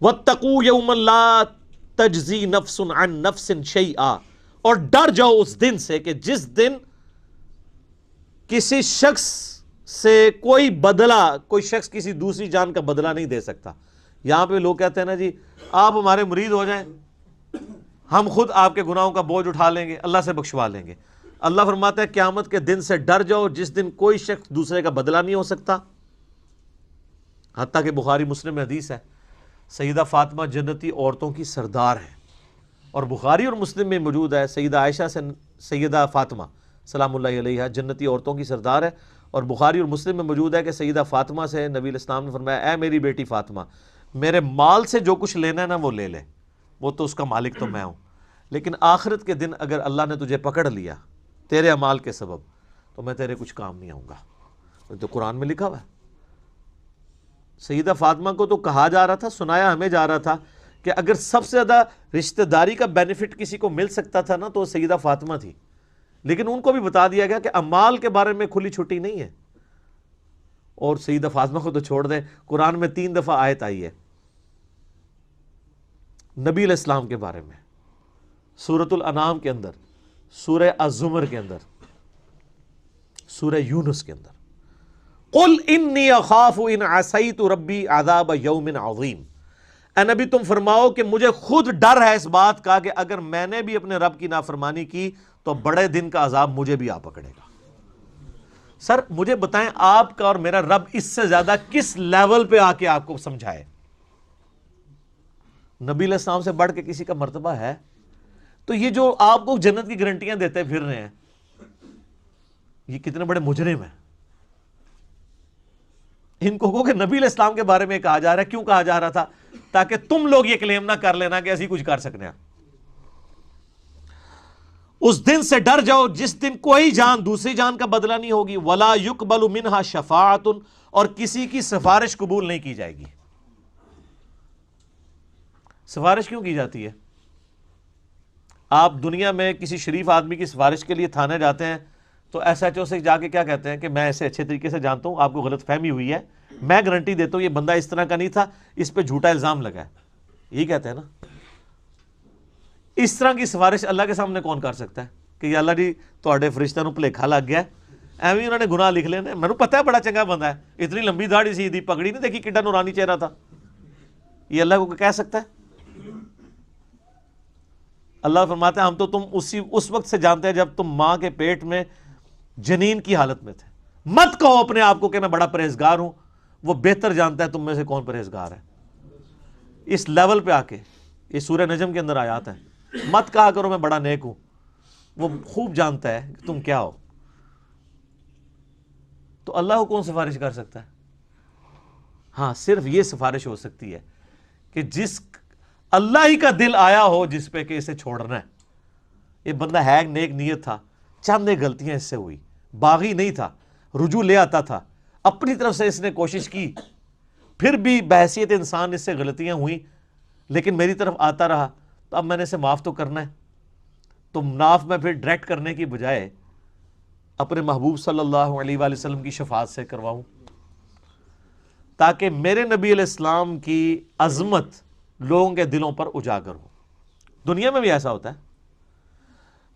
وَاتَّقُوا يَوْمًا لَا تَجْزِي نَفْسٌ عَن نَفْسٍ شَيْئًا، اور ڈر جاؤ اس دن سے کہ جس دن کسی شخص سے کوئی بدلہ، کوئی شخص کسی دوسری جان کا بدلہ نہیں دے سکتا۔ یہاں پہ لوگ کہتے ہیں نا جی آپ ہمارے مرید ہو جائیں، ہم خود آپ کے گناہوں کا بوجھ اٹھا لیں گے، اللہ سے بخشوا لیں گے۔ اللہ فرماتا ہے قیامت کے دن سے ڈر جاؤ جس دن کوئی شخص دوسرے کا بدلہ نہیں ہو سکتا۔ حتیٰ کہ بخاری مسلم میں حدیث ہے، سیدہ فاطمہ جنتی عورتوں کی سردار ہیں، اور بخاری اور مسلم میں موجود ہے سیدہ عائشہ سے سیدہ فاطمہ سلام اللہ علیہا جنتی عورتوں کی سردار ہے، اور بخاری اور مسلم میں موجود ہے کہ سیدہ فاطمہ سے نبی علیہ السلام نے فرمایا اے میری بیٹی فاطمہ، میرے مال سے جو کچھ لینا ہے نا وہ لے لے، وہ تو اس کا مالک تو میں ہوں، لیکن آخرت کے دن اگر اللہ نے تجھے پکڑ لیا تیرے اعمال کے سبب تو میں تیرے کچھ کام نہیں آؤں گا۔ تو قرآن میں لکھا ہوا ہے۔ سیدہ فاطمہ کو تو کہا جا رہا تھا، سنایا ہمیں جا رہا تھا کہ اگر سب سے زیادہ رشتہ داری کا بینیفٹ کسی کو مل سکتا تھا نا تو وہ سیدہ فاطمہ تھی، لیکن ان کو بھی بتا دیا گیا کہ اعمال کے بارے میں کھلی چھٹی نہیں ہے۔ اور سیدہ فاطمہ کو تو چھوڑ دیں، قرآن میں 3 دفعہ آیت آئی ہے نبی علیہ السلام کے بارے میں، سورۃ الانعام کے اندر، سورہ الزمر کے اندر، سورہ یونس کے اندر، قل انی اخاف ان عصیت ربی عذاب یوم عظیم۔ اے نبی تم فرماؤ کہ مجھے خود ڈر ہے اس بات کا کہ اگر میں نے بھی اپنے رب کی نافرمانی کی تو بڑے دن کا عذاب مجھے بھی آ پکڑے گا۔ سر مجھے بتائیں آپ کا اور میرا رب اس سے زیادہ کس لیول پہ آ کے آپ کو سمجھائے؟ نبی علیہ السلام سے بڑھ کے کسی کا مرتبہ ہے؟ تو یہ جو آپ کو جنت کی گارنٹیاں دیتے پھر رہے ہیں، یہ کتنے بڑے مجرم ہیں۔ ان کو کہ نبی علیہ السلام کے بارے میں کہا جا رہا ہے، کیوں کہا جا رہا تھا؟ تاکہ تم لوگ یہ کلیم نہ کر لینا کہ ایسی کچھ کر سکتے ہیں۔ اس دن سے ڈر جاؤ جس دن کوئی جان دوسری جان کا بدلہ نہیں ہوگی، ولا یقبل منہا شفاعت، اور کسی کی سفارش قبول نہیں کی جائے گی۔ سفارش کیوں کی جاتی ہے؟ آپ دنیا میں کسی شریف آدمی کی سفارش کے لیے تھانے جاتے ہیں تو ایس ایچ او سے جا کے کیا کہتے ہیں کہ میں اسے اچھے طریقے سے جانتا ہوں، آپ کو غلط فہمی ہوئی ہے، میں گارنٹی دیتا ہوں یہ بندہ اس طرح کا نہیں تھا، اس پہ جھوٹا الزام لگا ہے، یہی کہتے ہیں نا۔ اس طرح کی سفارش اللہ کے سامنے کون کر سکتا ہے کہ یہ اللہ جی تواڈے فرشتوں نوں بھلیکھا لگ گیا، ایویں انہوں نے گناہ لکھ لینے، مینوں پتہ ہے بڑا چنگا بندہ ہے، اتنی لمبی داڑھی سی، دی پگڑی نہیں دیکھی کڈا نورانی چہرہ تھا، یہ اللہ کو کہہ سکتا ہے؟ اللہ فرماتا ہے ہم تو تم اس وقت سے جانتے ہیں جب تم ماں کے پیٹ میں جنین کی حالت میں تھے۔ مت کہو اپنے آپ کو کہ میں بڑا پرہیزگار ہوں، وہ بہتر جانتا ہے تم میں سے کون پرہیزگار ہے۔ اس لیول پہ آ کے یہ سورہ نجم کے اندر آیات ہے، مت کہا کرو میں بڑا نیک ہوں، وہ خوب جانتا ہے کہ تم کیا ہو۔ تو اللہ کو کون سفارش کر سکتا ہے؟ ہاں صرف یہ سفارش ہو سکتی ہے کہ جس اللہ ہی کا دل آیا ہو جس پہ کہ اسے چھوڑنا ہے۔ یہ بندہ ہے نیک نیت تھا، چند غلطیاں اس سے ہوئی، باغی نہیں تھا، رجوع لے آتا تھا، اپنی طرف سے اس نے کوشش کی، پھر بھی بحیثیت انسان اس سے غلطیاں ہوئیں، لیکن میری طرف آتا رہا، تو اب میں نے اسے معاف تو کرنا ہے۔ تو معاف میں پھر ڈائریکٹ کرنے کی بجائے اپنے محبوب صلی اللہ علیہ وآلہ وسلم کی شفاعت سے کرواؤں، تاکہ میرے نبی علیہ السلام کی عظمت لوگوں کے دلوں پر اجاگر ہو۔ دنیا میں بھی ایسا ہوتا ہے،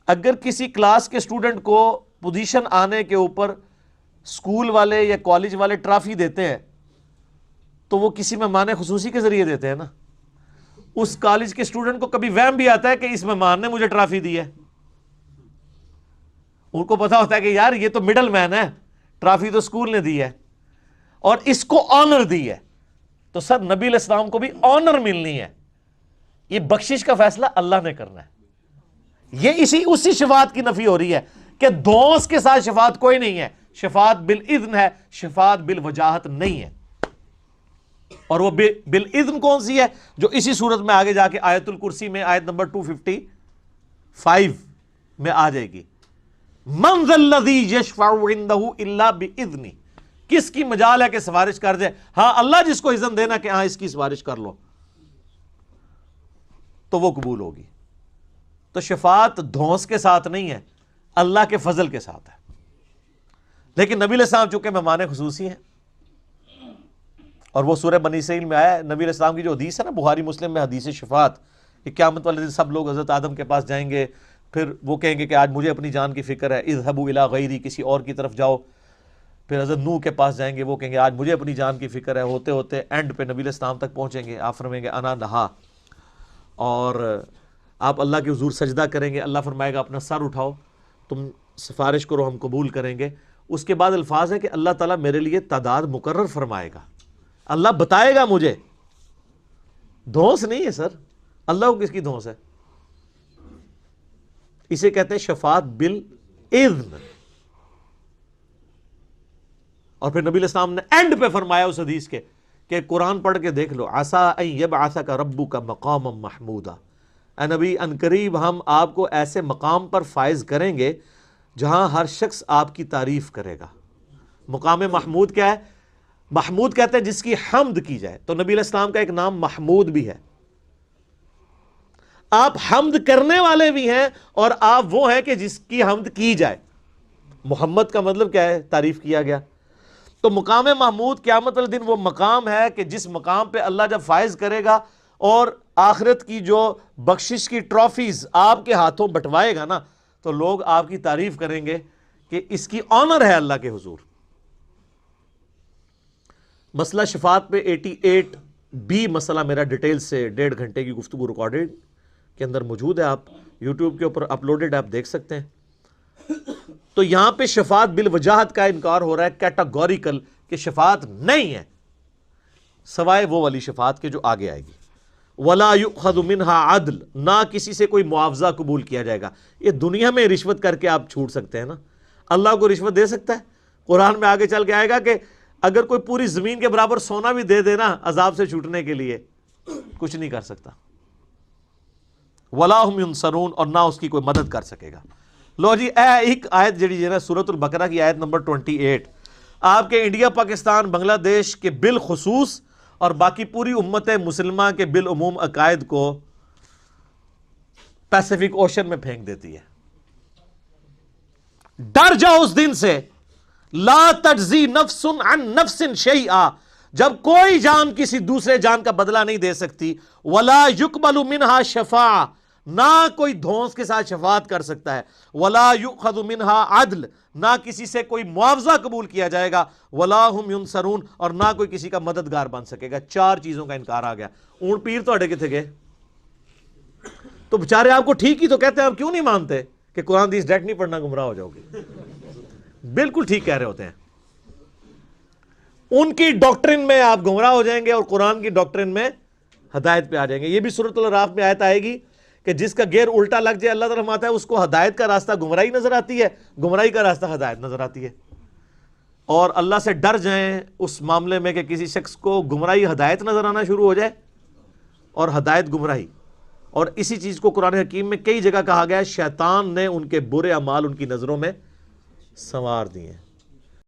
اگر کسی کلاس کے اسٹوڈنٹ کو پوزیشن آنے کے اوپر اسکول والے یا کالج والے ٹرافی دیتے ہیں تو وہ کسی مہمان خصوصی کے ذریعے دیتے ہیں نا۔ اس کالج کے اسٹوڈنٹ کو کبھی وہم بھی آتا ہے کہ اس مہمان نے مجھے ٹرافی دی ہے، ان کو پتا ہوتا ہے کہ یار یہ تو مڈل مین ہے، ٹرافی تو اسکول نے دی ہے اور اس کو آنر دی ہے، تو سر نبی علیہ السلام کو بھی آنر ملنی ہے۔ یہ بخشش کا فیصلہ اللہ نے کرنا ہے۔ یہ اسی شفاعت کی نفی ہو رہی ہے کہ دوست کے ساتھ شفاعت کوئی نہیں ہے، شفاعت بالاذن ہے، شفاعت بالوجاہت نہیں ہے۔ اور وہ بالاذن کون سی ہے؟ جو اسی صورت میں آگے جا کے آیت الکرسی میں آیت نمبر 255 میں آ جائے گی، من ذا الذی یشفع عندہ الا باذنہ، کس کی مجال ہے کہ سفارش کر دے؟ ہاں اللہ جس کو اذن دینا کہ ہاں اس کی سفارش کر لو تو وہ قبول ہوگی۔ تو شفاعت دھونس کے ساتھ نہیں ہے، اللہ کے فضل کے ساتھ ہے۔ لیکن نبی علیہ السلام چونکہ مہمان خصوصی ہیں، اور وہ سورہ بنی اسرائیل میں آیا ہے، نبی علیہ السلام کی جو حدیث ہے نا بخاری مسلم میں، حدیث شفاعت، کہ قیامت والے دن سب لوگ حضرت آدم کے پاس جائیں گے، پھر وہ کہیں گے کہ آج مجھے اپنی جان کی فکر ہے، اذهبوا الی غیری، کسی اور کی طرف جاؤ. پھر حضرت نوح کے پاس جائیں گے، وہ کہیں گے آج مجھے اپنی جان کی فکر ہے، ہوتے ہوتے اینڈ پہ نبی علیہ السلام تک پہنچیں گے. آپ فرمائیں گے انا لہا، اور آپ اللہ کے حضور سجدہ کریں گے، اللہ فرمائے گا اپنا سر اٹھاؤ، تم سفارش کرو، ہم قبول کریں گے. اس کے بعد الفاظ ہے کہ اللہ تعالیٰ میرے لیے تعداد مقرر فرمائے گا، اللہ بتائے گا مجھے. دھونس نہیں ہے سر، اللہ کو کس کی دھونس ہے؟ اسے کہتے ہیں شفاعت بالاذن. اور پھر نبی علیہ السلام نے اینڈ پہ فرمایا اس حدیث کے کہ قرآن پڑھ کے دیکھ لو، عسیٰ ان یبعثک ربک مقاما محمودا، اے نبی ان قریب ہم آپ کو ایسے مقام پر فائز کریں گے جہاں ہر شخص آپ کی تعریف کرے گا. مقام محمود کیا ہے؟ محمود کہتے ہیں جس کی حمد کی جائے. تو نبی علیہ السلام کا ایک نام محمود بھی ہے، آپ حمد کرنے والے بھی ہیں، اور آپ وہ ہیں کہ جس کی حمد کی جائے. محمد کا مطلب کیا ہے؟ تعریف کیا گیا. تو مقام محمود قیامت والے دن وہ مقام ہے کہ جس مقام پہ اللہ جب فائز کرے گا اور آخرت کی جو بخشش کی ٹرافیز آپ کے ہاتھوں بٹوائے گا نا، تو لوگ آپ کی تعریف کریں گے کہ اس کی آنر ہے اللہ کے حضور. مسئلہ شفاعت پہ 88B مسئلہ میرا ڈیٹیل سے 1.5 گھنٹے کی گفتگو ریکارڈڈ کے اندر موجود ہے، آپ یوٹیوب کے اوپر اپلوڈڈ آپ دیکھ سکتے ہیں. تو یہاں پہ شفاعت بالوجاہت کا انکار ہو رہا ہے، کیٹاگوریکل، کہ شفاعت نہیں ہے سوائے وہ والی شفاعت کے جو آگے آئے گی. وَلَا يُؤْخَذُ مِنْهَا عَدْل، نہ کسی سے کوئی معاوضہ قبول کیا جائے گا. یہ دنیا میں رشوت کر کے آپ چھوٹ سکتے ہیں نا، اللہ کو رشوت دے سکتا ہے؟ قرآن میں آگے چل کے آئے گا کہ اگر کوئی پوری زمین کے برابر سونا بھی دے دینا عذاب سے چھوٹنے کے لیے، کچھ نہیں کر سکتا. وَلَا هُمْ يُنصَرُونَ، اور نہ اس کی کوئی مدد کر سکے گا. لو جی ایک آیت جڑی ہے نا سورۃ البقرہ کی آیت نمبر 28، آپ کے انڈیا پاکستان بنگلہ دیش کے بالخصوص اور باقی پوری امت مسلمہ کے بالعموم عقائد کو پیسیفک اوشن میں پھینک دیتی ہے. ڈر جاؤ اس دن سے، لا تجزی نفس عن نفس شیئا، جب کوئی جان کسی دوسرے جان کا بدلہ نہیں دے سکتی. ولا یقبل منہا شفاعہ، نہ کوئی دھونس کے ساتھ شفاعت کر سکتا ہے. ولا یؤخذ منہا عدل، نہ کسی سے کوئی معاوضہ قبول کیا جائے گا. ولا ہم ینصرون، اور نہ کوئی کسی کا مددگار بن سکے گا. 4 چیزوں کا انکار آ گیا. اونٹ پیر توڑے کتنے گئے؟ تو بےچارے آپ کو ٹھیک ہی تو کہتے ہیں، آپ کیوں نہیں مانتے کہ قرآن حدیث ڈائریکٹ نہیں پڑھنا گمراہ ہو جاؤ گے؟ بالکل ٹھیک کہہ رہے ہوتے ہیں. ان کی ڈاکٹرن میں آپ گمراہ ہو جائیں گے اور قرآن کی ڈاکٹرن میں ہدایت پہ آ جائیں گے. یہ بھی سورۃ الاعراف میں آیت آئے گی کہ جس کا گیئر الٹا لگ جائے، اللہ تعالیٰ فرماتا ہے اس کو ہدایت کا راستہ گمراہی نظر آتی ہے، گمراہی کا راستہ ہدایت نظر آتی ہے. اور اللہ سے ڈر جائیں اس معاملے میں کہ کسی شخص کو گمراہی ہدایت نظر آنا شروع ہو جائے اور ہدایت گمراہی. اور اسی چیز کو قرآن حکیم میں کئی جگہ کہا گیا ہے، شیطان نے ان کے برے اعمال ان کی نظروں میں سنوار دیے ہیں.